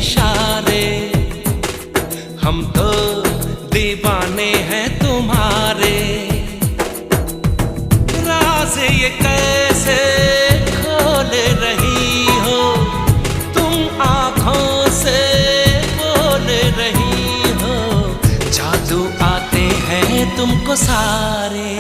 इशारे, हम तो दीवाने हैं तुम्हारे। राज ये कैसे खोल रही हो तुम, आँखों से बोल रही हो, जादू आते हैं तुमको सारे।